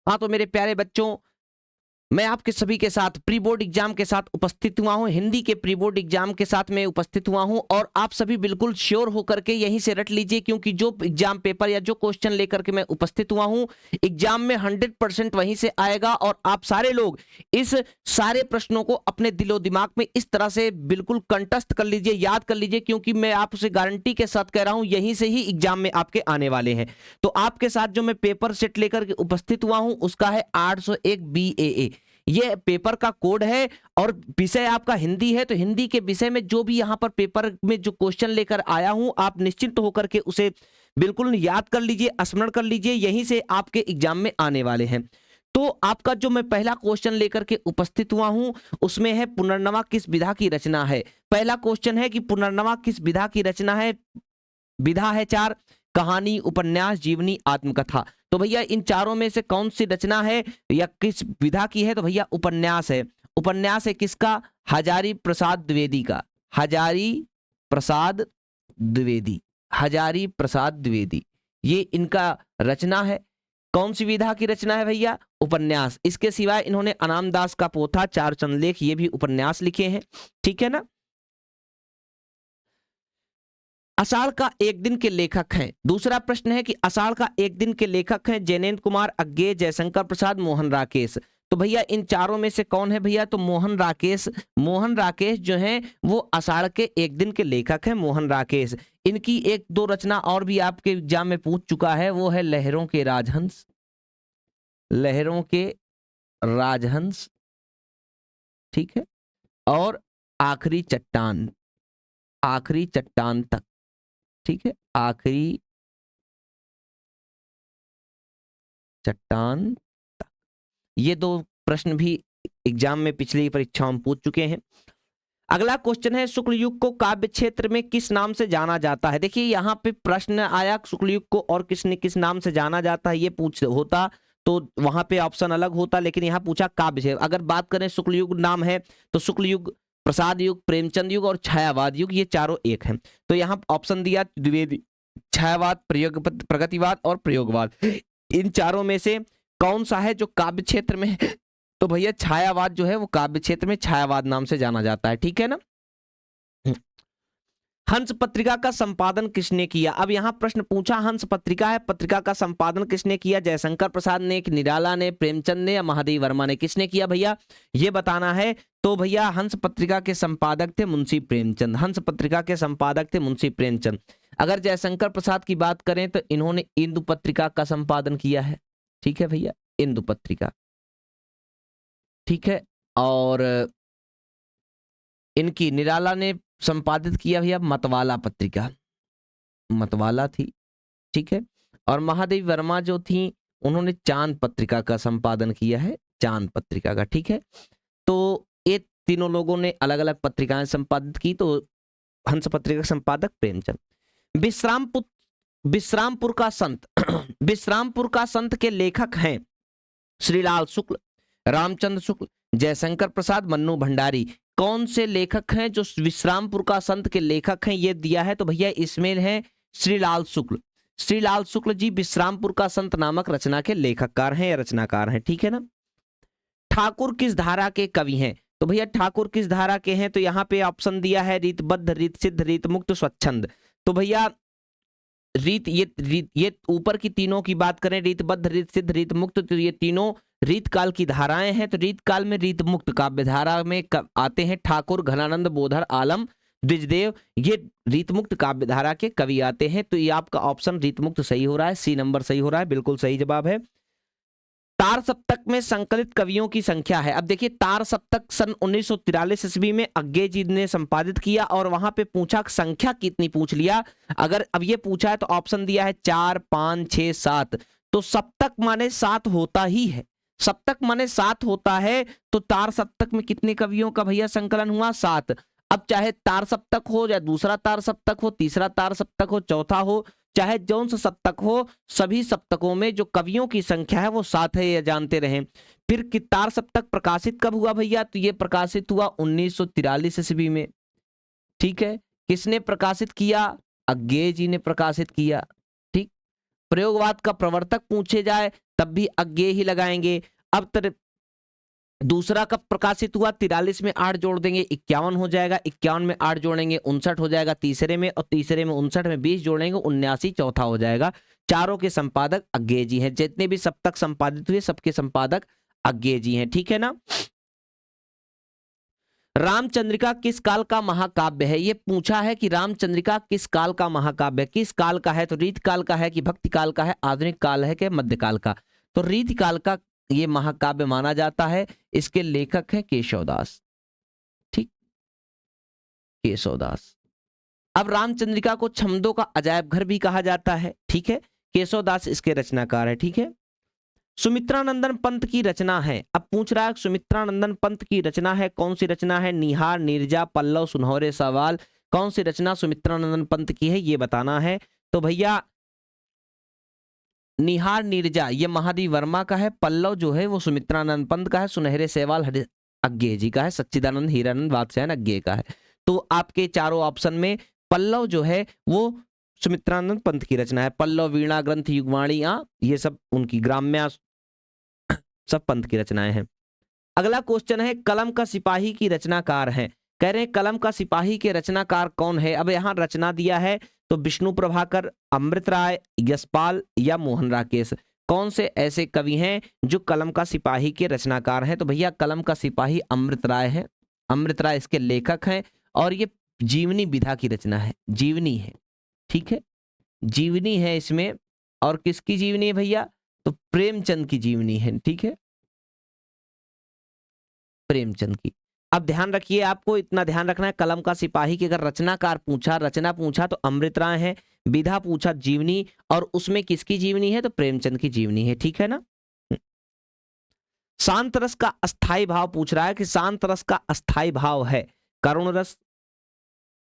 हाँ तो मेरे प्यारे बच्चों, मैं आपके सभी के साथ प्री बोर्ड एग्जाम के साथ उपस्थित हुआ हूं, हिंदी के प्री बोर्ड एग्जाम के साथ मैं उपस्थित हुआ हूं। और आप सभी बिल्कुल श्योर होकर के यहीं से रट लीजिए, क्योंकि जो एग्जाम पेपर या जो क्वेश्चन लेकर के मैं उपस्थित हुआ हूं, एग्जाम में 100% वहीं से आएगा। और आप सारे लोग इस सारे प्रश्नों को अपने दिलो दिमाग में इस तरह से बिल्कुल कंठस्थ कर लीजिए, याद कर लीजिए, क्योंकि मैं आपसे गारंटी के साथ कह रहा हूं यहीं से ही एग्जाम में आपके आने वाले हैं। तो आपके साथ जो मैं पेपर सेट लेकर के उपस्थित हुआ हूं उसका है 801 BAA, ये पेपर का कोड है। और विषय आपका हिंदी है, तो हिंदी के विषय में जो भी यहाँ पर पेपर में जो क्वेश्चन लेकर आया हूं, आप निश्चिंत होकर के उसे बिल्कुल याद कर लीजिए, स्मरण कर लीजिए, यहीं से आपके एग्जाम में आने वाले हैं। तो आपका जो मैं पहला क्वेश्चन लेकर के उपस्थित हुआ हूं उसमें है पुनर्नवा किस विधा की रचना है। पहला क्वेश्चन है कि पुनर्नवा किस विधा की रचना है। विधा है 4, कहानी, उपन्यास, जीवनी, आत्मकथा। तो भैया इन चारों में से कौन सी रचना है या किस विधा की है, तो भैया उपन्यास है। उपन्यास है किसका? हजारी प्रसाद द्विवेदी का। हजारी प्रसाद द्विवेदी, हजारी प्रसाद द्विवेदी, ये इनका रचना है। कौन सी विधा की रचना है भैया? उपन्यास। इसके सिवाय इन्होंने अनामदास का पोथा, चार चंद्रलेख, ये भी उपन्यास लिखे हैं, ठीक है ना। आषाढ़ का एक दिन के लेखक हैं। दूसरा प्रश्न है कि आषाढ़ का एक दिन के लेखक हैं जयनेन्द्र कुमार, अज्ञेय, जयशंकर प्रसाद, मोहन राकेश। तो भैया इन चारों में से कौन है भैया? तो मोहन राकेश। मोहन राकेश जो हैं वो आषाढ़ के एक दिन के लेखक हैं, मोहन राकेश। इनकी एक दो रचना और भी आपके एग्जाम में पूछ चुका है, वो है लहरों के राजहंस। लहरों के राजहंस, ठीक है। और आखिरी चट्टान, आखिरी चट्टान तक, ठीक है, आखिरी चट्टान तक। ये दो प्रश्न भी एग्जाम में पिछली परीक्षाओं में पूछ चुके हैं। अगला क्वेश्चन है शुक्ल युग को काव्य क्षेत्र में किस नाम से जाना जाता है। देखिए यहाँ पे प्रश्न आया शुक्ल युग को और किस नाम से जाना जाता है, ये पूछ होता तो वहां पे ऑप्शन अलग होता, लेकिन यहाँ पूछा काव्य क्षेत्र। अगर बात करें शुक्ल युग नाम है तो शुक्ल युग, प्रसाद युग, प्रेमचंद युग और छायावाद युग, ये चारों एक हैं। तो यहाँ ऑप्शन दिया द्विवेदी, छायावाद, प्रगतिवाद और प्रयोगवाद। इन चारों में से कौन सा है जो काव्य क्षेत्र में है? तो भैया छायावाद जो है वो काव्य क्षेत्र में छायावाद नाम से जाना जाता है, ठीक है ना। हंस पत्रिका का संपादन किसने किया? अब यहाँ प्रश्न पूछा, हंस पत्रिका है, पत्रिका का संपादन किसने किया? जयशंकर प्रसाद ने, निराला ने, प्रेमचंद ने या महादेव वर्मा ने? किसने किया भैया, ये बताना है। तो भैया हंस पत्रिका के संपादक थे मुंशी प्रेमचंद। हंस पत्रिका के संपादक थे मुंशी प्रेमचंद। अगर जयशंकर प्रसाद की बात करें तो इन्होंने इंदु पत्रिका का संपादन किया है, ठीक है भैया, इंदु पत्रिका, ठीक है। और इनकी निराला ने संपादित किया भैया मतवाला पत्रिका, मतवाला थी, ठीक है। और महादेवी वर्मा जो थी उन्होंने चांद पत्रिका का संपादन किया है, चांद पत्रिका का, ठीक है। तो ये तीनों लोगों ने अलग अलग पत्रिकाएं संपादित की। तो हंस पत्रिका का संपादक प्रेमचंद। विश्रामपुर, विश्रामपुर का संत विश्रामपुर का संत के लेखक हैं श्रीलाल शुक्ल, रामचंद्र शुक्ल, जयशंकर प्रसाद, मन्नू भंडारी। कौन से लेखक हैं जो विश्रामपुर का संत के लेखक हैं, ये दिया है। तो भैया इसमें है श्रीलाल शुक्ल। श्रीलाल शुक्ल जी विश्रामपुर का संत नामक रचना के लेखककार हैं या रचनाकार हैं, ठीक है ना। ठाकुर किस धारा के कवि हैं? तो भैया ठाकुर किस धारा के हैं? तो यहाँ पे ऑप्शन दिया है रीतबद्ध, रीत सिद्ध, रीत मुक्त, स्वच्छंद। तो भैया रीत, ये ऊपर की तीनों की बात करें, रीतबद्ध, रीत सिद्ध, रीत मुक्त, तो ये तीनों रीत काल की धाराएं हैं। तो रीत काल में रीत मुक्त काव्य धारा में आते हैं ठाकुर, घनानंद, बोधर, आलम, द्विजदेव, ये रीत मुक्त काव्य धारा के कवि आते हैं। तो ये आपका ऑप्शन रीत मुक्त सही हो रहा है, सी नंबर सही हो रहा है, बिल्कुल सही जवाब है। तार सप्तक में संकलित कवियों की संख्या है। अब देखिए तार सप्तक सन 1943 ईस्वी में अज्ञेय जी ने संपादित किया और वहां पे पूछा संख्या कितनी, पूछ लिया। अगर अब ये पूछा है तो ऑप्शन दिया है 4, 5, 6, 7। तो सप्तक माने 7 होता ही है, सप्तक माने 7 होता है। तो तार सप्तक में कितने कवियों का भैया संकलन हुआ? 7। अब चाहे तार सप्तक हो या दूसरा तार सप्तक हो, तीसरा तार सप्तक हो, चौथा हो, चाहे जौन सा सप्तक हो, सभी सप्तकों में जो कवियों की संख्या है वो 7 है, ये जानते रहें। फिर तार सप्तक प्रकाशित कब हुआ भैया? तो ये प्रकाशित हुआ 1943 ईस्वी में, ठीक है। किसने प्रकाशित किया? अज्ञेय जी ने प्रकाशित किया, ठीक। प्रयोगवाद का प्रवर्तक पूछे जाए तब भी अज्ञेय ही लगाएंगे। अब दूसरा कब प्रकाशित हुआ? 43 में 8 जोड़ देंगे 51 हो जाएगा, 51 में 8 जोड़ेंगे 59 हो जाएगा तीसरे में, और तीसरे में 59 में 20 जोड़ेंगे 79 चौथा हो जाएगा। चारों के संपादक अज्ञेय जी हैं। जितने भी सप्तक संपादित हुए सबके संपादक अज्ञेय जी हैं, ठीक है ना। रामचंद्रिका किस काल का महाकाव्य है? ये पूछा है कि रामचंद्रिका किस काल का महाकाव्य है। किस काल का है? तो रीत काल का है कि भक्ति काल का है, आधुनिक काल है कि मध्यकाल का? तो रीत काल का ये महाकाव्य माना जाता है। इसके लेखक है केशवदास, ठीक, केशवदास। अब रामचंद्रिका को छंदों का अजायब घर भी कहा जाता है, ठीक है। केशवदास इसके रचनाकार है, ठीक है। सुमित्रानंदन पंत की रचना है। अब पूछ रहा है सुमित्रानंदन पंत की रचना है, कौन सी रचना है? निहार, नीरजा, पल्लव, सुनहरे सवाल, कौन सी रचना सुमित्रानंदन पंत की है ये बताना है। तो भैया निहार नीरजा ये महादेव वर्मा का है, पल्लव जो है वो सुमित्रानंद पंत का है, सुनहरे सवाल अज्ञेय जी का है, सच्चिदानंद हीरानंद बादशाह अज्ञेय का है। तो आपके चारों ऑप्शन में पल्लव जो है वो सुमित्रानंद पंत की रचना है। पल्लव, वीणा, ग्रंथ, युगवाणी, ये सब उनकी ग्राम्या सब पंत की रचनाएं हैं। अगला क्वेश्चन है कलम का सिपाही की रचनाकार है। कह रहे हैं कलम का सिपाही के रचनाकार कौन है? अब यहां रचना दिया है तो विष्णु प्रभाकर, अमृत राय, यशपाल या मोहन राकेश, कौन से ऐसे कवि हैं जो कलम का सिपाही के रचनाकार हैं? तो भैया कलम का सिपाही अमृत राय है, अमृत राय इसके लेखक हैं, और ये जीवनी विधा की रचना है, जीवनी है, ठीक है, जीवनी है इसमें। और किसकी जीवनी है भैया? तो प्रेमचंद की जीवनी है, ठीक है, प्रेमचंद की। अब ध्यान रखिए, आपको इतना ध्यान रखना है, कलम का सिपाही की अगर रचनाकार पूछा, रचना पूछा तो अमृत राय है, विधा पूछा जीवनी, और उसमें किसकी जीवनी है? तो प्रेमचंद की जीवनी है, ठीक है ना। शांत रस का अस्थाई भाव पूछ रहा है कि शांत रस का अस्थाई भाव है करुण रस,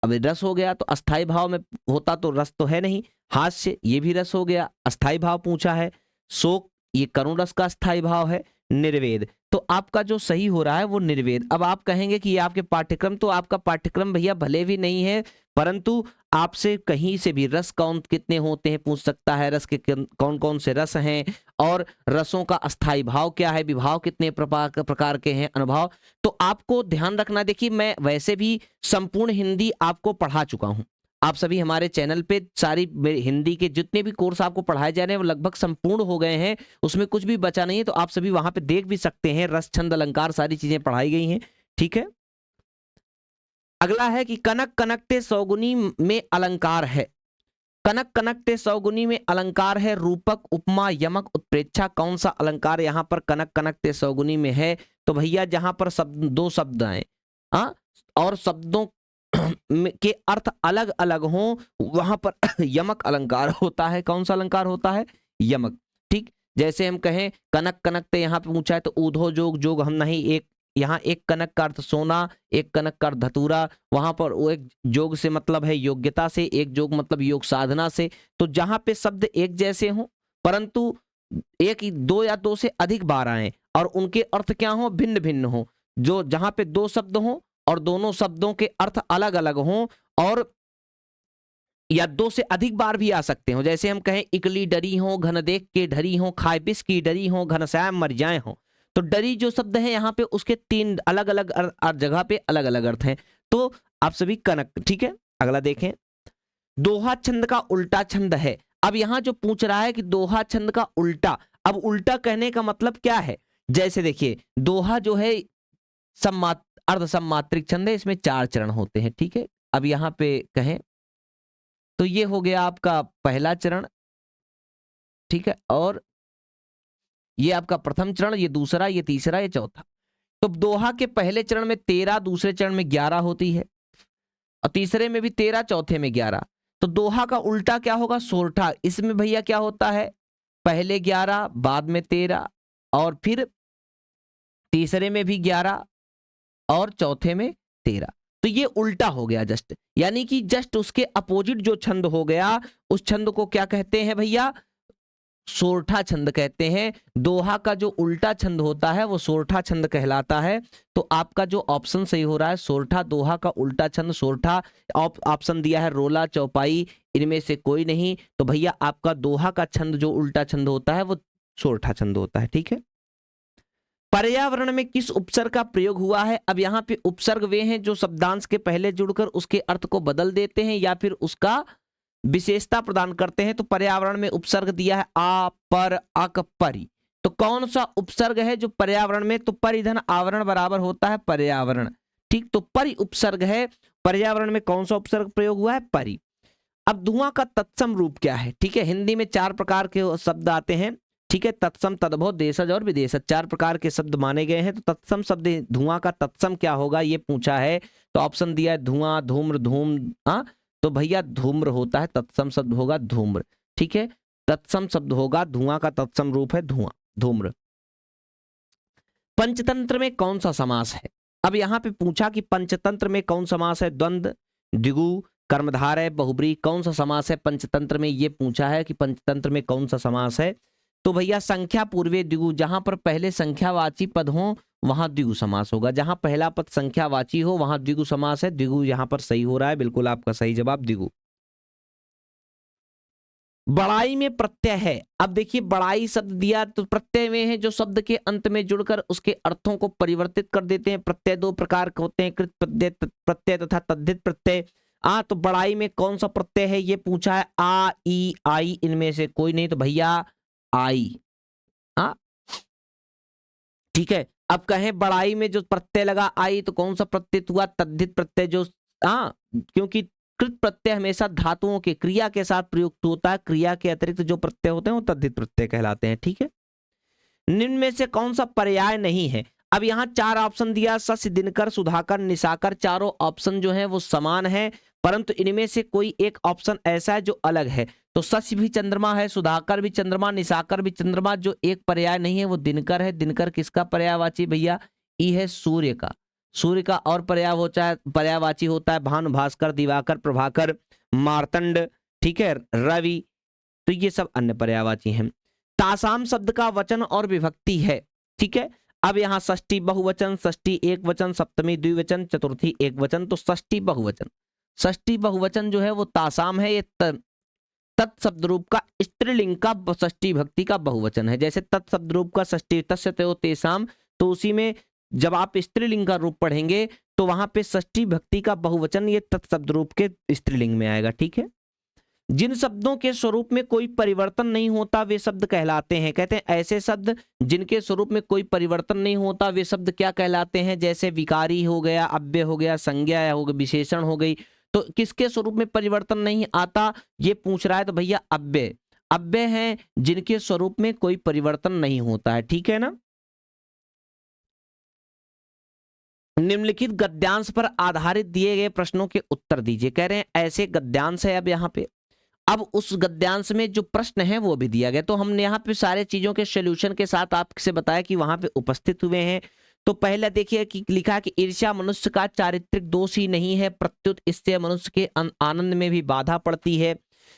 अब रस हो गया तो अस्थाई भाव में होता तो रस तो है नहीं, हास्य ये भी रस हो गया, अस्थाई भाव पूछा है, शोक ये करुण रस का अस्थाई भाव है, निर्वेद तो आपका जो सही हो रहा है वो निर्वेद। अब आप कहेंगे कि ये आपके पाठ्यक्रम, तो आपका पाठ्यक्रम भैया भले भी नहीं है, परंतु आपसे कहीं से भी रस कौन कितने होते हैं पूछ सकता है, रस के कौन कौन से रस हैं, और रसों का अस्थाई भाव क्या है, विभाव कितने प्रकार के हैं, अनुभाव। तो आपको ध्यान रखना, देखिए मैं वैसे भी संपूर्ण हिंदी आपको पढ़ा चुका हूं, आप सभी हमारे चैनल पे सारी हिंदी के जितने भी कोर्स आपको पढ़ाए जा रहे हैं वो लगभग संपूर्ण हो गए हैं, उसमें कुछ भी बचा नहीं है, तो आप सभी वहां पे देख भी सकते हैं, रस, छंद, अलंकार सारी चीजें पढ़ाई गई हैं, ठीक है। अगला है कि कनक कनकते सौगुनी में अलंकार है, कनक कनकते सौगुनी में अलंकार है, रूपक, उपमा, यमक, उत्प्रेक्षा, कौन सा अलंकार यहाँ पर कनक कनकते सौगुनी में है? तो भैया जहां पर शब्द दो शब्द आए और शब्दों के अर्थ अलग अलग हों वहां पर यमक अलंकार होता है। कौन सा अलंकार होता है? यमक, ठीक। जैसे हम कहें कनक कनकते, यहाँ पे पूछा है तो ऊधो जोग, जोग हम नहीं, एक यहाँ एक कनक का अर्थ सोना, एक कनक का अर्थ धतूरा, वहां पर वो एक जोग से मतलब है योग्यता से, एक जोग मतलब योग साधना से। तो जहां पे शब्द एक जैसे हों परंतु एक दो या दो से अधिक बार आए और उनके अर्थ क्या हो, भिन्न भिन्न हो, जो जहां पे दो शब्द हों और दोनों शब्दों के अर्थ अलग अलग हों, और या दो से अधिक बार भी आ सकते हो, जैसे हम कहें इकली डरी हो, घन देख के डरी हो, खाए बिस की डरी हो, घनश्याम मर जाए हो। तो डरी जो शब्द है यहाँ पे उसके तीन अलग अलग जगह पे अलग अलग अर्थ हैं। तो आप सभी कनक, ठीक है। अगला देखें, दोहा छंद का उल्टा छंद है। अब यहां जो पूछ रहा है कि दोहा छंद का उल्टा, अब उल्टा कहने का मतलब क्या है? जैसे देखिए दोहा जो है अर्ध सम्मात्रिक छंद है, इसमें 4 चरण होते हैं, ठीक है। अब यहां पे कहें तो ये हो गया आपका पहला चरण, ठीक है, और ये आपका प्रथम चरण, ये दूसरा, ये तीसरा, ये चौथा। तो दोहा के पहले चरण में 13, दूसरे चरण में 11 होती है, और तीसरे में भी 13, चौथे में 11। तो दोहा का उल्टा क्या होगा? सोरठा। इसमें भैया क्या होता है? पहले 11, बाद में 13, और फिर तीसरे में भी 11 और चौथे में 13। तो ये उल्टा हो गया जस्ट, यानी कि जस्ट उसके अपोजिट जो छंद हो गया उस छंद को क्या कहते हैं भैया? सोरठा छंद कहते हैं। दोहा का जो उल्टा छंद होता है वो सोरठा छंद कहलाता है। तो आपका जो ऑप्शन सही हो रहा है सोरठा, दोहा का उल्टा छंद सोरठा। ऑप्शन दिया है रोला, चौपाई, इनमें से कोई नहीं। तो भैया आपका दोहा का छंद जो उल्टा छंद होता है वो सोरठा छंद होता है। ठीक है, पर्यावरण में किस उपसर्ग का प्रयोग हुआ है? अब यहाँ पे उपसर्ग वे हैं जो शब्दांश के पहले जुड़कर उसके अर्थ को बदल देते हैं या फिर उसका विशेषता प्रदान करते हैं। तो पर्यावरण में उपसर्ग दिया है आ, पर, अक, परि। तो कौन सा उपसर्ग है जो पर्यावरण में? तो परिधन आवरण बराबर होता है पर्यावरण। ठीक, तो परि उपसर्ग है। पर्यावरण में कौन सा उपसर्ग प्रयोग हुआ है? परि। अब धुआं का तत्सम रूप क्या है? ठीक है, हिंदी में 4 प्रकार के शब्द आते हैं। ठीक है, तत्सम, तद्भव, देशज और विदेशज, 4 प्रकार के शब्द माने गए हैं। तो तत्सम शब्द, धुआं का तत्सम क्या होगा ये पूछा है। तो ऑप्शन दिया है धुआं, धूम्र, धूम। हाँ, तो भैया धूम्र होता है, तत्सम शब्द होगा धूम्र। ठीक है, तत्सम शब्द होगा, धुआं का तत्सम रूप है धुआं, धूम्र। पंचतंत्र में कौन सा समास है? अब यहां पे पूछा कि पंचतंत्र में कौन समास है? द्वंद्व, द्विगु, कर्मधारय, बहुब्रीहि, कौन सा समास है पंचतंत्र में? ये पूछा है कि पंचतंत्र में कौन सा समास है। तो भैया संख्या पूर्वे द्विगु, जहां पर पहले संख्यावाची पद हो वहां द्विगु समास होगा। जहां पहला पद संख्यावाची हो वहां द्विगु समास है। द्विगु यहां पर सही हो रहा है, बिल्कुल आपका सही जवाब द्विगु। बड़ाई में प्रत्यय है। अब देखिए बड़ाई शब्द दिया तो प्रत्यय में है जो शब्द के अंत में जुड़कर उसके अर्थों को परिवर्तित कर देते हैं। प्रत्यय 2 प्रकार के होते हैं, कृत प्रत्यय तथा तद्धित प्रत्यय। तो बड़ाई में कौन सा प्रत्यय है ये पूछा है। आ, ई, आई, इनमें से कोई नहीं, तो भैया आई। ठीक है, अब कहें बड़ाई में जो प्रत्यय लगा आई तो कौन सा प्रत्यय हुआ? तद्धित प्रत्यय। जो क्योंकि कृत प्रत्यय हमेशा धातुओं के क्रिया के साथ प्रयुक्त होता है, क्रिया के अतिरिक्त जो प्रत्यय होते हैं वो तद्धित प्रत्यय कहलाते हैं। ठीक है, निम्न में से कौन सा पर्याय नहीं है? अब यहाँ 4 ऑप्शन दिया, शशि, दिनकर, सुधाकर, निशाकर। चारों ऑप्शन जो है वो समान है, परंतु इनमें से कोई एक ऑप्शन ऐसा है जो अलग है। तो शशि भी चंद्रमा है, सुधाकर भी चंद्रमा, निशाकर भी चंद्रमा। जो एक पर्याय नहीं है वो दिनकर है। दिनकर किसका पर्यायवाची भैया? ई है सूर्य का। सूर्य का और पर्यायवाची होता है भानु, भास्कर, दिवाकर, प्रभाकर, मार्तंड। ठीक है, रवि। तो ये सब अन्य पर्यायवाची हैं। तासाम शब्द का वचन और विभक्ति है। ठीक है, अब यहाँ षष्ठी बहुवचन, षष्ठी एक वचन, सप्तमी द्विवचन, चतुर्थी एक वचन। तो षष्ठी बहुवचन, षष्ठी बहुवचन जो है वो तासाम है। ये तत्शब्द रूप का स्त्रीलिंग का षष्ठी भक्ति का बहुवचन है। जैसे तत्शब्द रूप का षष्ठी तस्य तयो तेषाम, तो उसी में जब आप स्त्रीलिंग का रूप पढ़ेंगे तो वहां पे षष्ठी भक्ति का बहुवचन ये तत्शब्द रूप के स्त्रीलिंग में आएगा। ठीक है, जिन शब्दों के स्वरूप में कोई परिवर्तन नहीं होता वे शब्द कहलाते हैं। कहते हैं ऐसे शब्द जिनके स्वरूप में कोई परिवर्तन नहीं होता वे शब्द क्या कहलाते हैं? जैसे विकारी हो गया, अव्यय हो गया, संज्ञा हो गई, विशेषण हो गई। तो किसके स्वरूप में परिवर्तन नहीं आता ये पूछ रहा है, तो भैया अव्यय। अव्यय हैं जिनके स्वरूप में कोई परिवर्तन नहीं होता है। ठीक है ना। निम्नलिखित गद्यांश पर आधारित दिए गए प्रश्नों के उत्तर दीजिए। कह रहे हैं ऐसे गद्यांश है। अब यहाँ पे अब उस गद्यांश में जो प्रश्न है वो भी दिया गया। तो हमने यहाँ पे सारे चीजों के सॉल्यूशन के साथ आपसे बताया कि वहां पे उपस्थित हुए हैं। तो पहले देखिए कि लिखा कि ईर्ष्या मनुष्य का चारित्रिक दोष ही नहीं है, प्रत्युत इससे मनुष्य के आनंद में भी बाधा पड़ती है।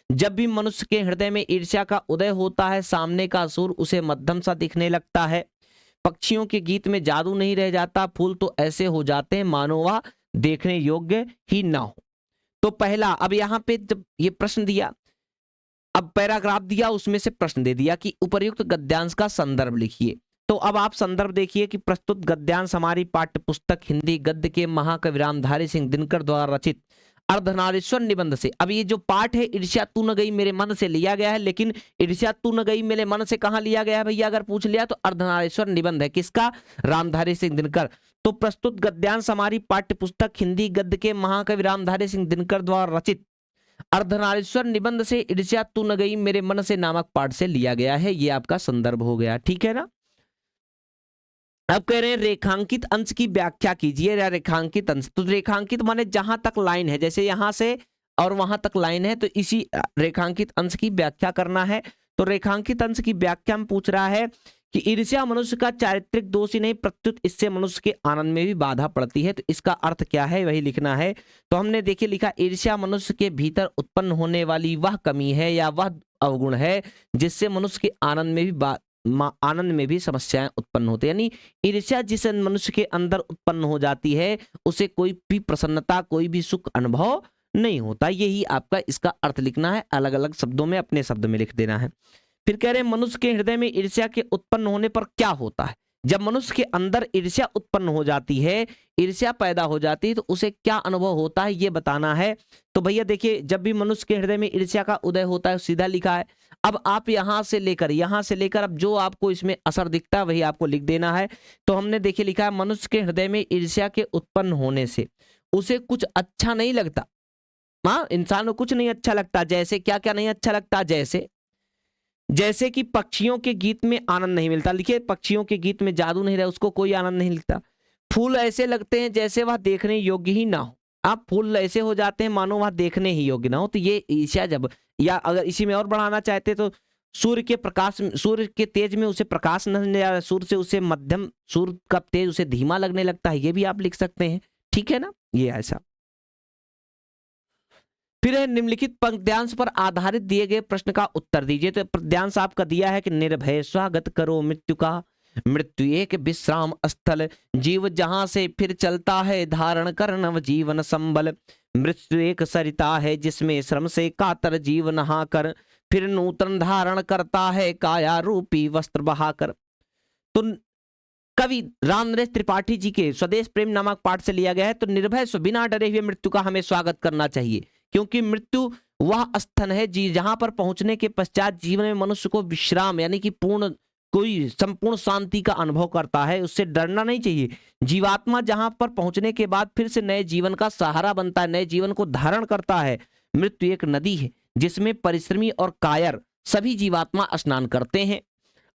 जब भी मनुष्य के हृदय में ईर्ष्या का उदय होता है सामने का असुर उसे मध्यम सा दिखने लगता है। पक्षियों के गीत में जादू नहीं रह जाता, फूल तो ऐसे हो जाते हैं मानो वह देखने योग्य ही ना हो। तो पहला, अब यहाँ पे जब ये प्रश्न दिया, अब पैराग्राफ दिया उसमें से प्रश्न दे दिया कि उपर्युक्त गद्यांश का संदर्भ लिखिए। तो अब आप संदर्भ देखिए कि प्रस्तुत गद्यांश हमारी पाठ्य पुस्तक हिंदी गद्य के महाकवि रामधारी सिंह दिनकर द्वारा रचित अर्धनारीश्वर निबंध से। अब ये जो पाठ है ईर्ष्या तू न गई मेरे मन से लिया गया है, लेकिन ईर्ष्या तू न गई मेरे मन से कहां लिया गया है भैया? अगर पूछ लिया तो अर्धनारीश्वर निबंध है, किसका? रामधारी सिंह दिनकर। तो प्रस्तुत गद्यांश हमारी पाठ्य पुस्तक हिंदी गद्य के महाकवि रामधारी सिंह दिनकर द्वारा रचित अर्धनारीश्वर निबंध से ईर्ष्या तू न गई मेरे मन से नामक पाठ से लिया गया है। ये आपका संदर्भ हो गया। ठीक है ना। अब कह रहे हैं रेखांकित अंश की व्याख्या कीजिए। या रेखांकित अंश, तो रेखांकित माने जहां तक लाइन है, जैसे यहां से और वहां तक लाइन है, तो इसी रेखांकित अंश की व्याख्या करना है। तो रेखांकित अंश की व्याख्या में पूछ रहा है कि ईर्ष्या मनुष्य का चारित्रिक दोष ही नहीं, प्रत्युत इससे मनुष्य के आनंद में भी बाधा पड़ती है। तो इसका अर्थ क्या है वही लिखना है। तो हमने देखिए लिखा, ईर्ष्या मनुष्य के भीतर उत्पन्न होने वाली वह कमी है या वह अवगुण है जिससे मनुष्य के आनंद में भी समस्याएं उत्पन्न होती है। यानी ईर्ष्या जिस मनुष्य के अंदर उत्पन्न हो जाती है उसे कोई भी प्रसन्नता, कोई भी सुख अनुभव नहीं होता। यही आपका इसका अर्थ लिखना है, अलग अलग शब्दों में अपने शब्द में लिख देना है। फिर कह रहे हैं मनुष्य के हृदय में ईर्ष्या के उत्पन्न होने पर क्या होता है। जब मनुष्य के अंदर ईर्ष्या उत्पन्न हो जाती है, ईर्ष्या पैदा हो जाती है, तो उसे क्या अनुभव होता है ये बताना है। तो भैया देखिए, जब भी मनुष्य के हृदय में ईर्ष्या का उदय होता है, सीधा लिखा है। अब आप यहां से लेकर अब जो आपको इसमें असर दिखता है वही आपको लिख देना है। तो हमने देखिए लिखा है, मनुष्य के हृदय में ईर्ष्या के उत्पन्न होने से उसे कुछ अच्छा नहीं लगता। हाँ, इंसान को कुछ नहीं अच्छा लगता। जैसे क्या क्या नहीं अच्छा लगता, जैसे कि पक्षियों के गीत में आनंद नहीं मिलता। लिखिए, पक्षियों के गीत में जादू नहीं रहा, उसको कोई आनंद नहीं मिलता। फूल ऐसे लगते हैं जैसे वह देखने योग्य ही ना हो। आप फूल ऐसे हो जाते हैं मानो वह देखने ही योग्य ना हो। तो ये ईर्ष्या जब, या अगर इसी में और बढ़ाना चाहते तो सूर्य के तेज में उसे प्रकाश नहीं आ रहा, सूर्य से उसे मध्यम, सूर्य का तेज उसे धीमा लगने लगता है, ये भी आप लिख सकते हैं। ठीक है ना, ये ऐसा। फिर है, निम्नलिखित पद्यांश पर आधारित दिए गए प्रश्न का उत्तर दीजिए। तो पद्यांश आपका दिया है कि निर्भय स्वागत करो मृत्यु का, मृत्यु एक विश्राम स्थल, जीव जहां से फिर चलता है धारण कर नव जीवन संबल, मृत्यु एक सरिता है जिसमें श्रम से कातर जीव नहाकर फिर नूतन धारण करता है काया रूपी वस्त्र बहाकर। तो कवि रामनरेश त्रिपाठी जी के स्वदेश प्रेम नामक पाठ से लिया गया है। तो निर्भय स्व बिना डरे हुए मृत्यु का हमें स्वागत करना चाहिए, क्योंकि मृत्यु वह स्थन है जहां पर पहुंचने के पश्चात जीवन में मनुष्य को विश्राम यानी कि कोई संपूर्ण शांति का अनुभव करता है। उससे डरना नहीं चाहिए। जीवात्मा जहां पर पहुंचने के बाद फिर से नए जीवन का सहारा बनता है, नए जीवन को धारण करता है। मृत्यु एक नदी है जिसमें परिश्रमी और कायर सभी जीवात्मा स्नान करते हैं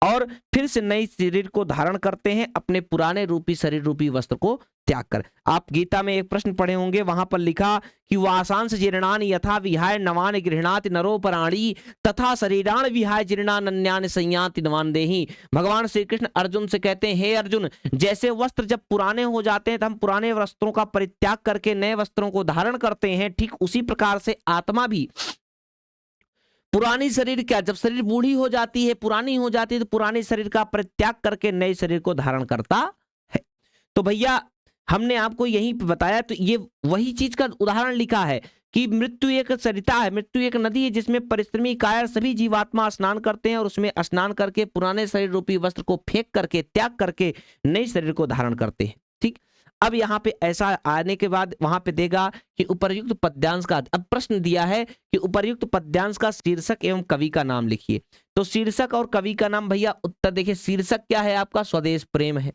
और फिर से नई शरीर को धारण करते हैं, अपने पुराने रूपी शरीर रूपी वस्त्र को त्याग कर। आप गीता में एक प्रश्न पढ़े होंगे, वहां पर लिखा कि वासांस जीर्णानि यथा विहाय नवान गृह्णाति नरो प्राणी तथा शरीरान विहाय जीर्णान्यानि संयाति नवान देहि। भगवान श्री कृष्ण अर्जुन से कहते हैं, हे अर्जुन, जैसे वस्त्र जब पुराने हो जाते हैं तो हम पुराने वस्त्रों का परित्याग करके नए वस्त्रों को धारण करते हैं, ठीक उसी प्रकार से आत्मा भी पुरानी शरीर क्या, जब शरीर बूढ़ी हो जाती है, पुरानी हो जाती है, तो पुराने शरीर का परित्याग करके नए शरीर को धारण करता है। तो भैया हमने आपको यही बताया, तो ये वही चीज का उदाहरण लिखा है कि मृत्यु एक सरिता है, मृत्यु एक नदी है जिसमें परिश्रमी कायर सभी जीवात्मा स्नान करते हैं और उसमें स्नान करके पुराने शरीर रूपी वस्त्र को फेंक करके त्याग करके नए शरीर को धारण करते हैं। ठीक, अब यहाँ पे ऐसा आने के बाद वहां पे देगा कि उपर्युक्त पद्यांश का, अब प्रश्न दिया है कि उपर्युक्त पद्यांश का शीर्षक एवं कवि का नाम लिखिए। तो शीर्षक और कवि का नाम भैया उत्तर देखिए, शीर्षक क्या है आपका, स्वदेश प्रेम है।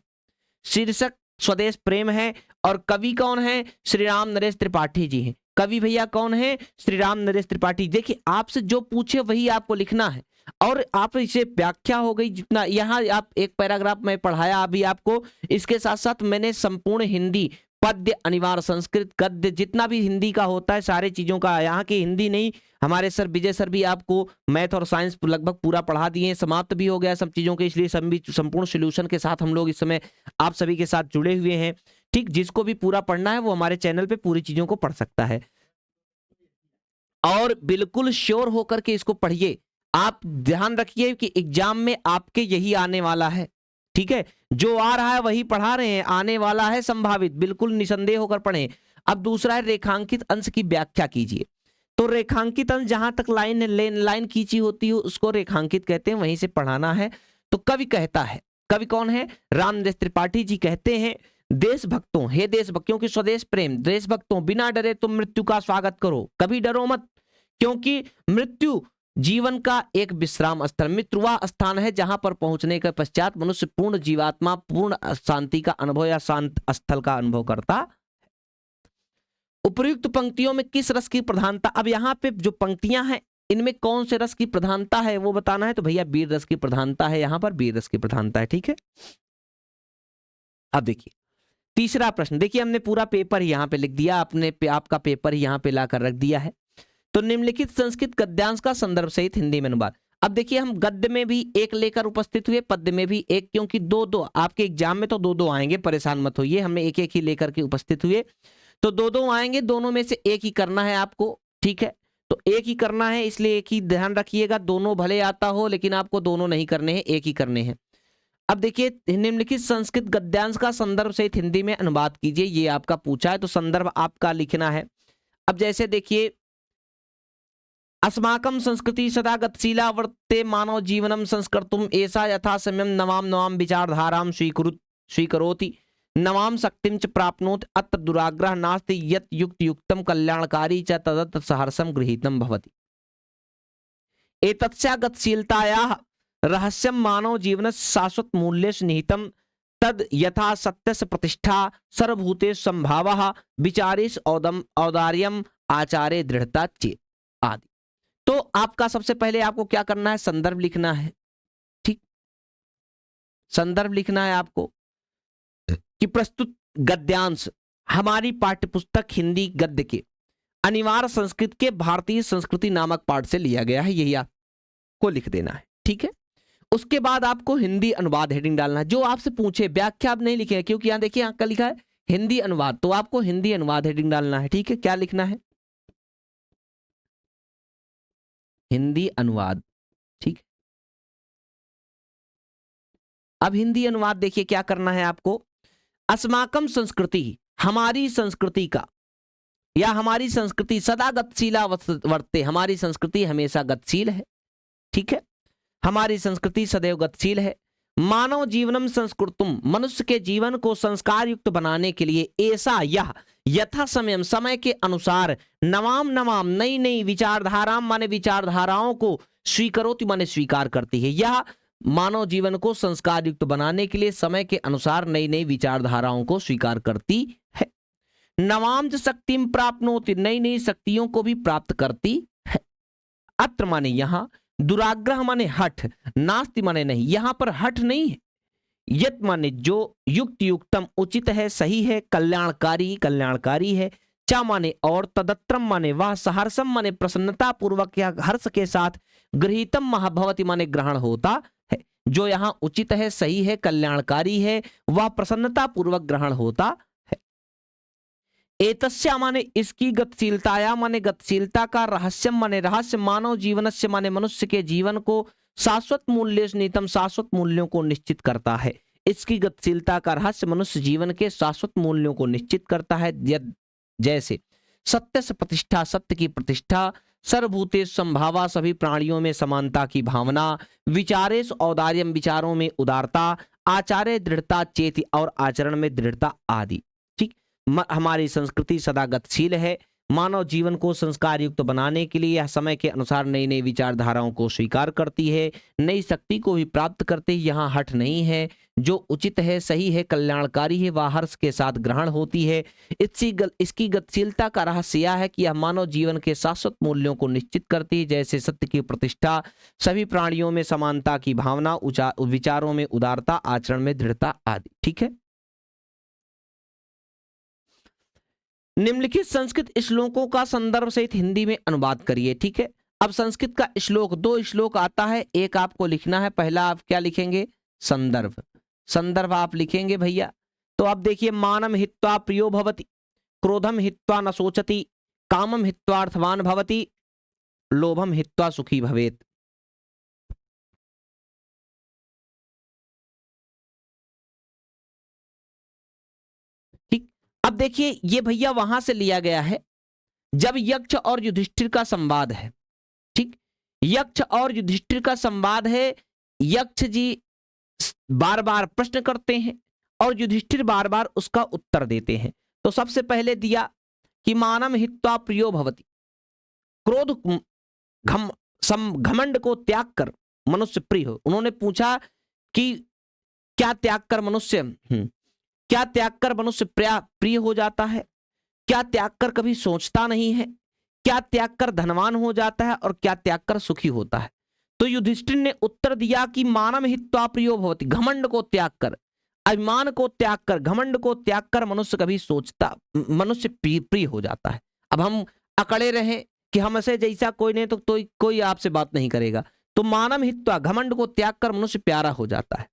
शीर्षक स्वदेश प्रेम है और कवि कौन है, श्री राम नरेश त्रिपाठी जी हैं। कवि भैया कौन है, श्री राम नरेश त्रिपाठी। देखिए आपसे जो पूछे वही आपको लिखना है और आप इसे व्याख्या हो गई जितना यहाँ आप एक पैराग्राफ में पढ़ाया अभी आपको, इसके साथ साथ मैंने संपूर्ण हिंदी पद्य अनिवार्य संस्कृत गद्य जितना भी हिंदी का होता है सारे चीजों का, यहाँ की हिंदी नहीं हमारे सर विजय सर भी आपको मैथ और साइंस लगभग पूरा पढ़ा दिए हैं, समाप्त भी हो गया सब चीजों के, इसलिए संपूर्ण सोल्यूशन के साथ हम लोग इस समय आप सभी के साथ जुड़े हुए हैं। ठीक, जिसको भी पूरा पढ़ना है वो हमारे चैनल पे पूरी चीजों को पढ़ सकता है और बिल्कुल श्योर होकर के इसको पढ़िए। आप ध्यान रखिए कि एग्जाम में आपके यही आने वाला है। ठीक है, जो आ रहा है वही पढ़ा रहे हैं, आने वाला है संभावित, बिल्कुल निसंदेह होकर पढ़ें। अब दूसरा है रेखांकित अंश की व्याख्या कीजिए। तो रेखांकित अंश जहां तक लाइन खींची होती है उसको रेखांकित कहते हैं, वहीं से पढ़ाना है। तो कवि कहता है, कवि कौन है, रामनरेश त्रिपाठी जी कहते हैं, देशभक्तों, हे देशभक्त, क्योंकि स्वदेश प्रेम, देशभक्तों बिना डरे तुम मृत्यु का स्वागत करो, कभी डरो मत, क्योंकि मृत्यु जीवन का एक विश्राम स्थल, मृत्यु वह स्थान है जहां पर पहुंचने के पश्चात मनुष्य पूर्ण जीवात्मा पूर्ण शांति का अनुभव या शांत स्थल का अनुभव करता। उपयुक्त पंक्तियों में किस रस की प्रधानता, अब यहाँ पे जो पंक्तियां हैं इनमें कौन से रस की प्रधानता है वो बताना है। तो भैया वीर रस की प्रधानता है, यहां पर वीर रस की प्रधानता है। ठीक है, अब देखिए तीसरा प्रश्न, देखिए हमने पूरा पेपर यहाँ पे लिख दिया, आपका पेपर यहाँ पे लाकर रख दिया है। तो निम्नलिखित संस्कृत गद्यांश का संदर्भ सहित हिंदी में अनुवाद। अब देखिए हम गद्य में भी एक लेकर उपस्थित हुए, पद्य में भी एक, क्योंकि दो दो आपके एग्जाम में तो दो दो आएंगे, परेशान मत होइए, हमने एक एक ही लेकर के उपस्थित हुए, तो दो दो आएंगे, दोनों में से एक ही करना है आपको। ठीक है, तो एक ही करना है, इसलिए एक ही ध्यान रखिएगा, दोनों भले आता हो लेकिन आपको दोनों नहीं करने हैं, एक ही करने हैं। अब देखिए निम्नलिखित संस्कृत गद्यांश का संदर्भ सहित हिंदी में अनुवाद कीजिए, ये आपका पूछा है, तो संदर्भ आपका लिखना है। अब जैसे देखिए अस्माकं संस्कृति सदा गतिशीला वर्तते मानव जीवनम संस्कर्तुम ऐसा यथा समयम नवाम नवाम विचारधाराम स्वीकरोति नवाम शक्तिम च प्राप्नोति अत्र दुराग्रह नास्ति यत् युक्त युक्तम कल्याणकारी च तदत्र सहर्षम गृहीतम भवति। एतस्या गतिशीलतायाः रहस्यं मानव जीवनस्य शाश्वत मूल्येषु निहितं तद यथा सत्यस्य प्रतिष्ठा सर्वभूतेषु संभावः विचारेषु औदार्यम आचार्य दृढ़ता चेत आदि। तो आपका सबसे पहले आपको क्या करना है, संदर्भ लिखना है। ठीक, संदर्भ लिखना है आपको कि प्रस्तुत गद्यांश हमारी पाठ्यपुस्तक हिंदी गद्य के अनिवार्य संस्कृत के भारतीय संस्कृति नामक पाठ से लिया गया है, यही आपको लिख देना है। ठीक है, उसके बाद आपको हिंदी अनुवाद हेडिंग डालना है। जो आपसे पूछे व्याख्या आप नहीं लिखे, क्योंकि यहां देखिए यहां का लिखा है हिंदी अनुवाद, तो आपको हिंदी अनुवाद हेडिंग डालना है। ठीक है, क्या लिखना है, हिंदी अनुवाद। ठीक, अब हिंदी अनुवाद देखिए क्या करना है आपको, अस्माकम संस्कृति हमारी संस्कृति का या हमारी संस्कृति सदा गतिशीला वर्तते, हमारी संस्कृति हमेशा गतिशील है। ठीक है, हमारी संस्कृति सदैव गतिशील है। मानव जीवनम संस्कृतुम मनुष्य के जीवन को संस्कार युक्त बनाने के लिए ऐसा यह यथा समयम समय के अनुसार नवाम नवाम नई नई विचारधारा माने विचारधाराओं को स्वीकरोति माने स्वीकार करती है। यह मानव जीवन को संस्कार युक्त बनाने के लिए समय के अनुसार नई नई विचारधाराओं को स्वीकार करती है। नवाम च शक्तिम प्राप्नोति नई नई शक्तियों को भी प्राप्त करती है। अत्र माने यहाँ, दुराग्रह माने हठ, नास्ति माने नहीं, यहां पर हठ नहीं है। यत माने जो, युक्त युक्तम उचित है सही है, कल्याणकारी कल्याणकारी है, चा माने और, तदत्रम माने वह, सहर्षम माने प्रसन्नता पूर्वक या हर्ष के साथ, गृहीतम महाभवति माने ग्रहण होता है। जो यहाँ उचित है सही है कल्याणकारी है वह प्रसन्नता पूर्वक ग्रहण होता है। एतस्या माने इसकी, गतिशीलताया माने गतिशीलता का, रहस्यम माने रहस्य, मानव जीवनस्य माने मनुष्य के जीवन को, शाश्वत मूल्य नीतम शाश्वत मूल्यों को निश्चित करता है। इसकी गतिशीलता का रहस्य मनुष्य जीवन के शाश्वत मूल्यों को निश्चित करता है। जैसे सत्य से प्रतिष्ठा, सत्य की प्रतिष्ठा, सर्वभूतेषु संभावा सभी प्राणियों में समानता की भावना, विचारेषु औदार्यम विचारों में उदारता, आचार्य दृढ़ता चेति और आचरण में दृढ़ता आदि। ठीक, हमारी संस्कृति सदा गतिशील है। मानव जीवन को संस्कार युक्त बनाने के लिए यह समय के अनुसार नई नई विचारधाराओं को स्वीकार करती है, नई शक्ति को भी प्राप्त करते ही यहाँ हठ नहीं है। जो उचित है सही है कल्याणकारी है वह हर्ष के साथ ग्रहण होती है। इसकी गतिशीलता का रहस्य यह है कि यह मानव जीवन के शाश्वत मूल्यों को निश्चित करती है, जैसे सत्य की प्रतिष्ठा, सभी प्राणियों में समानता की भावना, विचारों में उदारता, आचरण में दृढ़ता आदि। ठीक है, निम्नलिखित संस्कृत श्लोकों का संदर्भ सहित हिंदी में अनुवाद करिए। ठीक है, अब संस्कृत का श्लोक, 2 श्लोक आता है, एक आपको लिखना है। पहला आप क्या लिखेंगे, संदर्भ, संदर्भ आप लिखेंगे भैया। तो आप देखिए, मानम हित्वा प्रियो भवति, क्रोधम हित्वा न शोचति, कामम हित्वा अर्थवान भवति, लोभम हित्वा सुखी भवेत। ठीक, अब देखिए ये भैया वहां से लिया गया है जब यक्ष और युधिष्ठिर का संवाद है। ठीक, यक्ष और युधिष्ठिर का संवाद है। यक्ष जी बार बार प्रश्न करते हैं और युधिष्ठिर बार बार उसका उत्तर देते हैं। तो सबसे पहले दिया कि मानम हित्वा प्रियो भवति, क्रोध घमंड को त्याग कर मनुष्य प्रिय हो। उन्होंने पूछा कि क्या त्याग कर मनुष्य क्या त्याग कर मनुष्य प्रिय हो जाता है, क्या त्याग कर कभी सोचता नहीं है, क्या त्याग कर धनवान हो जाता है और क्या त्याग कर सुखी होता है। तो युधिष्ठिर ने उत्तर दिया कि मानम हित्वा प्रियो भवति, घमंड को त्याग कर, अभिमान को त्याग कर, घमंड को त्याग कर मनुष्य कभी सोचता, मनुष्य प्रिय हो जाता है। अब हम अकड़े रहे कि हमसे जैसा कोई नहीं तो कोई आपसे बात नहीं करेगा, तो मानम हित्वा, घमंड को त्याग कर मनुष्य प्यारा हो जाता है।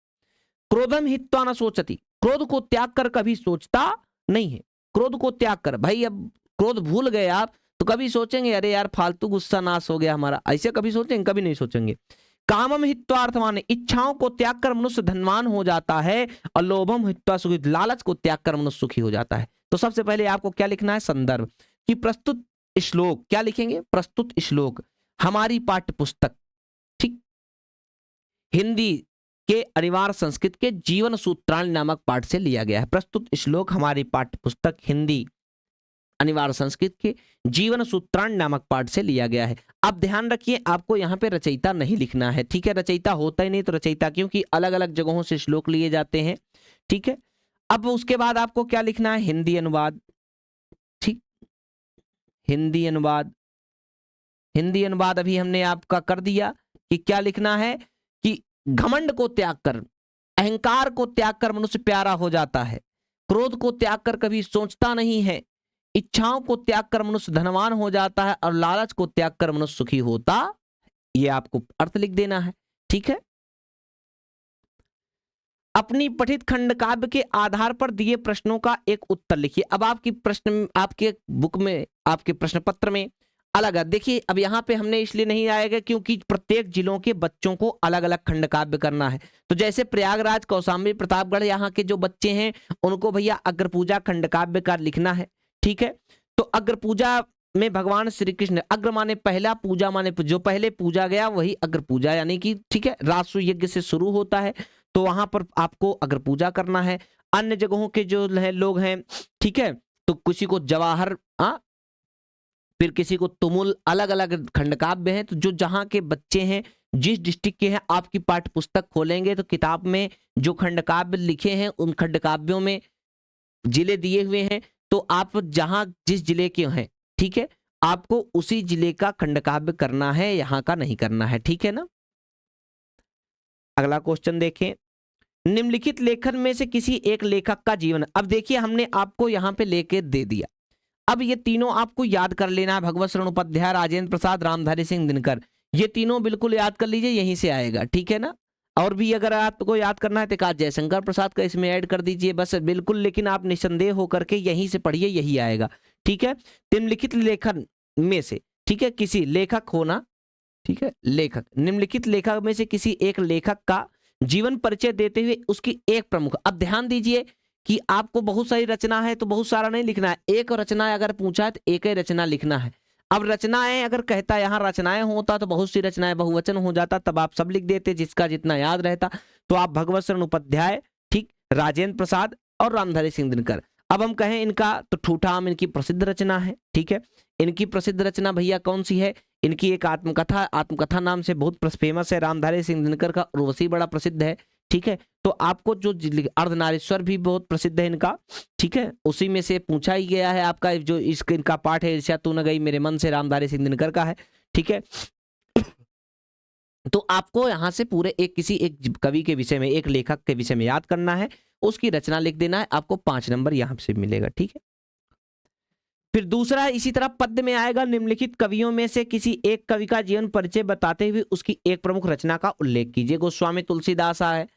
क्रोधम हित्वा न सोचति, क्रोध को त्याग कर कभी सोचता नहीं है। क्रोध को त्याग कर, भाई अब क्रोध भूल गए आप तो कभी सोचेंगे अरे यार फालतू गुस्सा नाश हो गया हमारा, ऐसे कभी सोचेंगे, कभी नहीं सोचेंगे। कामम हित्वा अर्थवान, इच्छाओं को त्याग कर मनुष्य धनवान हो जाता है। और लोभम हित्वा सुखी, लालच को त्याग कर मनुष्य सुखी हो जाता है। तो सबसे पहले आपको क्या लिखना है, संदर्भ, कि प्रस्तुत श्लोक, क्या लिखेंगे, प्रस्तुत श्लोक हमारी पाठ्य पुस्तक, ठीक, हिंदी के अनिवार्य संस्कृत के जीवन सूत्राणी नामक पाठ से लिया गया है। प्रस्तुत श्लोक हमारी पाठ्य पुस्तक हिंदी अनिवार्य संस्कृत के जीवन सूत्राणी नामक पाठ से लिया गया है। अब ध्यान रखिए, आपको यहाँ पे रचयिता नहीं लिखना है, ठीक है, रचयिता होता ही नहीं तो रचयिता, क्योंकि अलग अलग जगहों से श्लोक लिए जाते हैं, ठीक है। अब उसके बाद आपको क्या लिखना है, हिंदी अनुवाद, ठीक, हिंदी अनुवाद। हिंदी अनुवाद अभी हमने आपका कर दिया कि क्या लिखना है कि घमंड को त्याग कर, अहंकार को त्याग कर मनुष्य प्यारा हो जाता है, क्रोध को त्याग कर कभी सोचता नहीं है, इच्छाओं को त्याग कर मनुष्य धनवान हो जाता है, और लालच को त्याग कर मनुष्य सुखी होता। ये आपको अर्थ लिख देना है, ठीक है। अपनी पठित खंड काव्य के आधार पर दिए प्रश्नों का एक उत्तर लिखिए। अब आपकी प्रश्न, आपके बुक में, आपके प्रश्न पत्र में अलग है। देखिए अब यहाँ पे हमने इसलिए नहीं आएगा क्योंकि प्रत्येक जिलों के बच्चों को अलग अलग खंड काव्य करना है। तो जैसे प्रयागराज, कौशाम्बी, प्रतापगढ़ यहाँ के जो बच्चे हैं उनको भैया अग्रपूजा खंड काव्य का लिखना है, ठीक है। तो अग्रपूजा में भगवान श्री कृष्ण, अग्र माने पहला, पूजा माने जो पहले पूजा गया वही अग्र पूजा, यानी कि ठीक है, राजसूय यज्ञ से शुरू होता है, तो वहां पर आपको अग्र पूजा करना है। अन्य जगहों के जो है लोग हैं, ठीक है, तो किसी को जवाहर, फिर किसी को तुमुल, अलग अलग खंड काव्य हैं। तो जो जहां के बच्चे हैं, जिस डिस्ट्रिक्ट के हैं, आपकी पाठ्य पुस्तक खोलेंगे तो किताब में जो खंड काव्य लिखे हैं उन खंड काव्यों में जिले दिए हुए हैं, तो आप जहां जिस जिले के हैं, ठीक है, आपको उसी जिले का खंड काव्य करना है, यहां का नहीं करना है, ठीक है ना। अगला क्वेश्चन देखें, निम्नलिखित लेखन में से किसी एक लेखक का जीवन। अब देखिए हमने आपको यहां पे लेके दे दिया, अब ये तीनों आपको याद कर लेना है, भगवत शरण उपाध्याय, राजेंद्र प्रसाद, रामधारी सिंह दिनकर, ये तीनों बिल्कुल याद कर लीजिए, यहीं से आएगा, ठीक है ना। और भी अगर आपको याद करना है तो एक जयशंकर प्रसाद का इसमें ऐड कर दीजिए बस, बिल्कुल, लेकिन आप निसंदेह होकर के यहीं से पढ़िए, यही आएगा, ठीक है। निम्नलिखित लेखन में से, ठीक है, किसी लेखक होना, ठीक है, लेखक, निम्नलिखित लेखक में से किसी एक लेखक का जीवन परिचय देते हुए उसकी एक प्रमुख। अब ध्यान दीजिए कि आपको बहुत सारी रचना है तो बहुत सारा नहीं लिखना है, एक रचना अगर पूछा है तो एक ही रचना लिखना है। अब रचनाएं अगर कहता है यहाँ रचनाएं होता तो बहुत सी रचनाएं बहुवचन हो जाता, तब आप सब लिख देते जिसका जितना याद रहता। तो आप भगवत शरण उपाध्याय, ठीक, राजेंद्र प्रसाद और रामधारी सिंह दिनकर। अब हम कहें इनका तो ठूठा आम इनकी प्रसिद्ध रचना है, ठीक है। इनकी प्रसिद्ध रचना भैया कौन सी है, इनकी एक आत्मकथा, आत्मकथा नाम से बहुत फेमस है। रामधारी सिंह दिनकर का उर्वशी बड़ा प्रसिद्ध है, ठीक है। तो आपको जो अर्धनारीश्वर भी बहुत प्रसिद्ध है इनका, ठीक है, उसी में से पूछा ही गया है। आपका जो इनका पाठ है, ईर्ष्या तू न गई मेरे मन से, रामधारी सिंह दिनकर का है, ठीक है। तो आपको यहां से पूरे एक किसी एक कवि के विषय में, एक लेखक के विषय में याद करना है, उसकी रचना लिख देना है, आपको 5 नंबर यहां से मिलेगा, ठीक है। फिर दूसरा इसी तरह पद्य में आएगा, निम्नलिखित कवियों में से किसी एक कवि का जीवन परिचय बताते हुए उसकी एक प्रमुख रचना का उल्लेख कीजिए। गोस्वामी तुलसीदास है,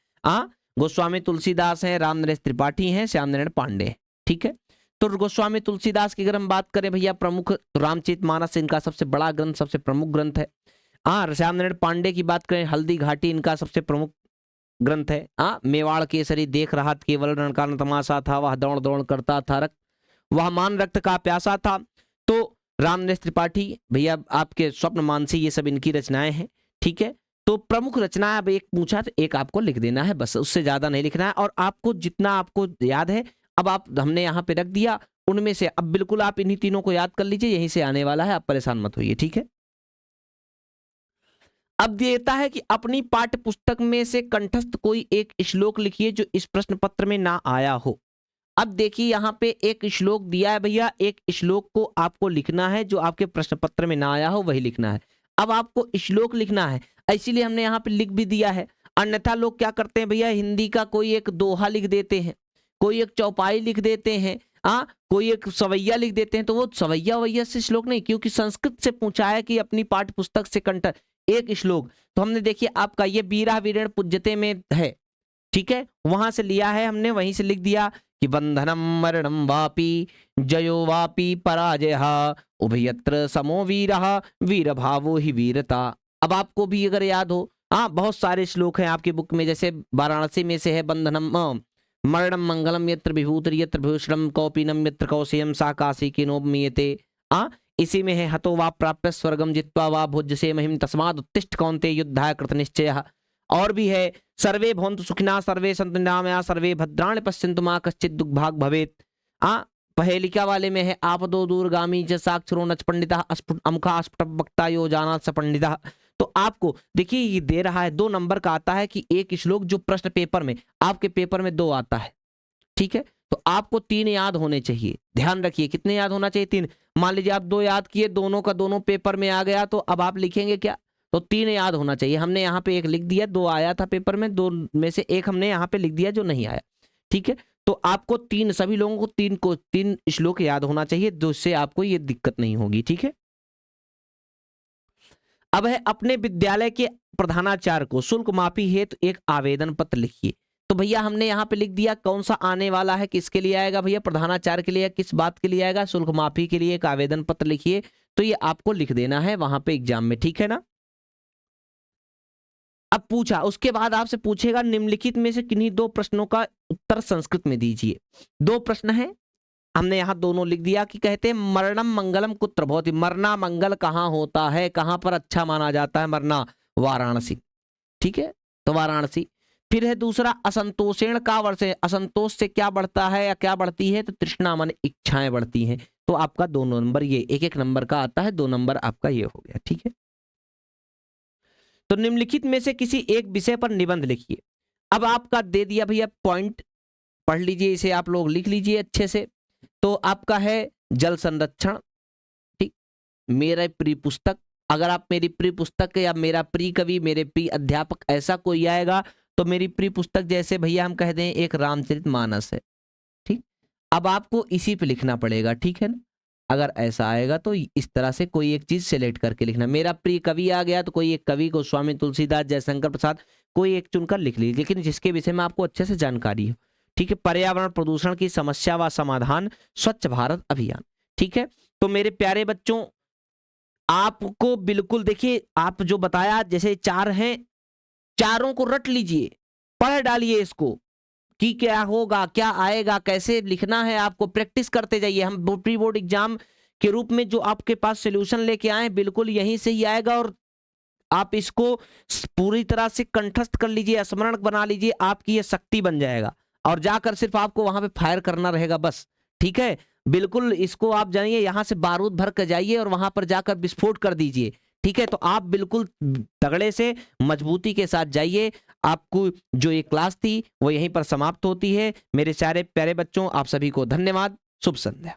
गोस्वामी तुलसीदास हैं, रामनरेश त्रिपाठी हैं, श्यामनारायण पांडे हैं, ठीक है। तो गोस्वामी तुलसीदास की अगर हम बात करें भैया, प्रमुख रामचरितमानस इनका सबसे बड़ा ग्रंथ, सबसे प्रमुख ग्रंथ है। श्यामनारायण पांडे की बात करें, हल्दी घाटी इनका सबसे प्रमुख ग्रंथ है। मेवाड़ केसरी देख रहा केवल रण का न तमाशा था, वह दौड़ दौड़ करता था रक्त, वह मान रक्त का प्यासा था। तो रामनरेश त्रिपाठी भैया, आपके स्वप्न मानसी, ये सब इनकी रचनाएं हैं, ठीक है। तो प्रमुख रचना अब एक पूछा तो एक आपको लिख देना है बस, उससे ज्यादा नहीं लिखना है। और आपको जितना आपको याद है, अब आप हमने यहाँ पे रख दिया, उनमें से अब बिल्कुल आप इन्हीं तीनों को याद कर लीजिए, यहीं से आने वाला है, आप परेशान मत होइए, ठीक है। अब देता है कि अपनी पाठ्य पुस्तक में से कंठस्थ कोई एक श्लोक लिखिए जो इस प्रश्न पत्र में ना आया हो। अब देखिए यहाँ पे एक श्लोक दिया है भैया, एक श्लोक को आपको लिखना है जो आपके प्रश्न पत्र में ना आया हो, वही लिखना है। अब आपको श्लोक लिखना है, इसीलिए हमने यहाँ पे लिख भी दिया है। अन्यथा लोग क्या करते हैं भैया, हिंदी का कोई एक दोहा लिख देते हैं, कोई एक चौपाई लिख देते हैं, कोई एक सवैया लिख देते हैं। तो वो सवैया वैया से श्लोक नहीं, क्योंकि संस्कृत से पूछा है कि अपनी पाठ्य पुस्तक से कंठ एक श्लोक। तो हमने देखिए आपका ये वीरा वीरण पूज्यते में है, ठीक है, वहां से लिया है हमने, वहीं से लिख दिया कि बंधनम मरणम वापी जयो वापी पराजय उभयत्र समो वीरः वीर भावो ही वीरता। अब आपको भी अगर याद हो, बहुत सारे श्लोक हैं आपकी बुक में, जैसे वाराणसी में से है बंधनम मरणम मंगलम यत्र विभूति यत्र भूषणम कौपीनम यत्र कौशेयम सा काशी किनोपमीयते। इसी में है हतो वा प्राप्य स्वर्गम जित्वा वा भुज्यसे महिम तस्माद उत्तिष्ठ कौन्तेय युद्धाय कृत निश्चयः। और भी है सर्वे भवन्तु सुखिनः सर्वे सन्तु निरामयाः सर्वे भद्राणि पश्यन्तु मा कश्चित् दुर्भाग् भवेत्। पहेलिका वाले में है आपदो दूरगामी च साक्षरो नच पंडितः अमुखा अस्फुट वक्ता यो जानात् स पंडितः। तो आपको देखिए ये दे रहा है 2 नंबर का आता है कि एक श्लोक जो प्रश्न पेपर में आपके पेपर में 2 आता है, ठीक है। तो आपको 3 याद होने चाहिए, ध्यान रखिए कितने याद होना चाहिए 3। मान लीजिए आप 2 याद किए, दोनों का दोनों पेपर में आ गया, तो अब आप लिखेंगे क्या, तो 3 याद होना चाहिए। हमने यहाँ पे 1 लिख दिया, 2 आया था पेपर में, 2 में से 1 हमने यहाँ पे लिख दिया जो नहीं आया, ठीक है। तो आपको 3 सभी लोगों को 3 श्लोक याद होना चाहिए, जिससे आपको ये दिक्कत नहीं होगी, ठीक है। अब है अपने विद्यालय के प्रधानाचार्य को शुल्क माफी हेतु एक आवेदन पत्र लिखिए। तो भैया हमने यहाँ पे लिख दिया कौन सा आने वाला है, किसके लिए आएगा भैया, प्रधानाचार्य के लिए, किस बात के लिए आएगा, शुल्क माफी के लिए एक आवेदन पत्र लिखिए। तो ये आपको लिख देना है वहां पे एग्जाम में, ठीक है ना। अब पूछा, उसके बाद आपसे पूछेगा निम्नलिखित में से किन्हीं 2 प्रश्नों का उत्तर संस्कृत में दीजिए। 2 प्रश्न है, हमने यहाँ दोनों लिख दिया कि कहते हैं मरणम मंगलम कुत्र भवति, मरना मंगल कहाँ होता है, कहाँ पर अच्छा माना जाता है मरना, वाराणसी, ठीक है, तो वाराणसी। फिर है दूसरा असंतोषेण का वर्षे, असंतोष से क्या बढ़ता है या क्या बढ़ती है, तो तृष्णा मन इच्छाएं बढ़ती हैं। तो आपका 2 नंबर ये 1-1 नंबर का आता है, 2 नंबर आपका ये हो गया, ठीक है। तो निम्नलिखित में से किसी एक विषय पर निबंध लिखिए। अब आपका दे दिया भैया पॉइंट, पढ़ लीजिए इसे, आप लोग लिख लीजिए अच्छे से। तो आपका है जल संरक्षण, ठीक, मेरा प्रिय पुस्तक। अगर आप मेरी प्रिय पुस्तक या मेरा प्रिय कवि, मेरे प्रिय अध्यापक ऐसा कोई आएगा तो मेरी प्रिय पुस्तक जैसे भैया हम कह दें एक रामचरितमानस है, ठीक। अब आपको इसी पे लिखना पड़ेगा, ठीक है ना। अगर ऐसा आएगा तो इस तरह से कोई एक चीज सेलेक्ट करके लिखना। मेरा प्रिय कवि आ गया तो कोई एक कवि को, स्वामी तुलसीदास, जयशंकर प्रसाद, कोई एक चुनकर लिख लीजिए, लेकिन जिसके विषय में आपको अच्छे से जानकारी हो, ठीक है। पर्यावरण प्रदूषण की समस्या व समाधान, स्वच्छ भारत अभियान, ठीक है। तो मेरे प्यारे बच्चों आपको बिल्कुल देखिए, आप जो बताया जैसे 4 हैं, चारों को रट लीजिए, पढ़ डालिए इसको कि क्या होगा, क्या आएगा, कैसे लिखना है, आपको प्रैक्टिस करते जाइए। हम प्री बोर्ड एग्जाम के रूप में जो आपके पास सॉल्यूशन लेके आए बिल्कुल यहीं से ही आएगा, और आप इसको पूरी तरह से कंठस्थ कर लीजिए, स्मरण बना लीजिए, आपकी ये शक्ति बन जाएगा। और जाकर सिर्फ आपको वहां पे फायर करना रहेगा बस, ठीक है। बिल्कुल इसको आप जानिए, यहां से बारूद भर कर जाइए और वहां पर जाकर विस्फोट कर दीजिए, ठीक है। तो आप बिल्कुल तगड़े से मजबूती के साथ जाइए। आपको जो ये क्लास थी वो यहीं पर समाप्त होती है। मेरे सारे प्यारे बच्चों, आप सभी को धन्यवाद, शुभ संध्या।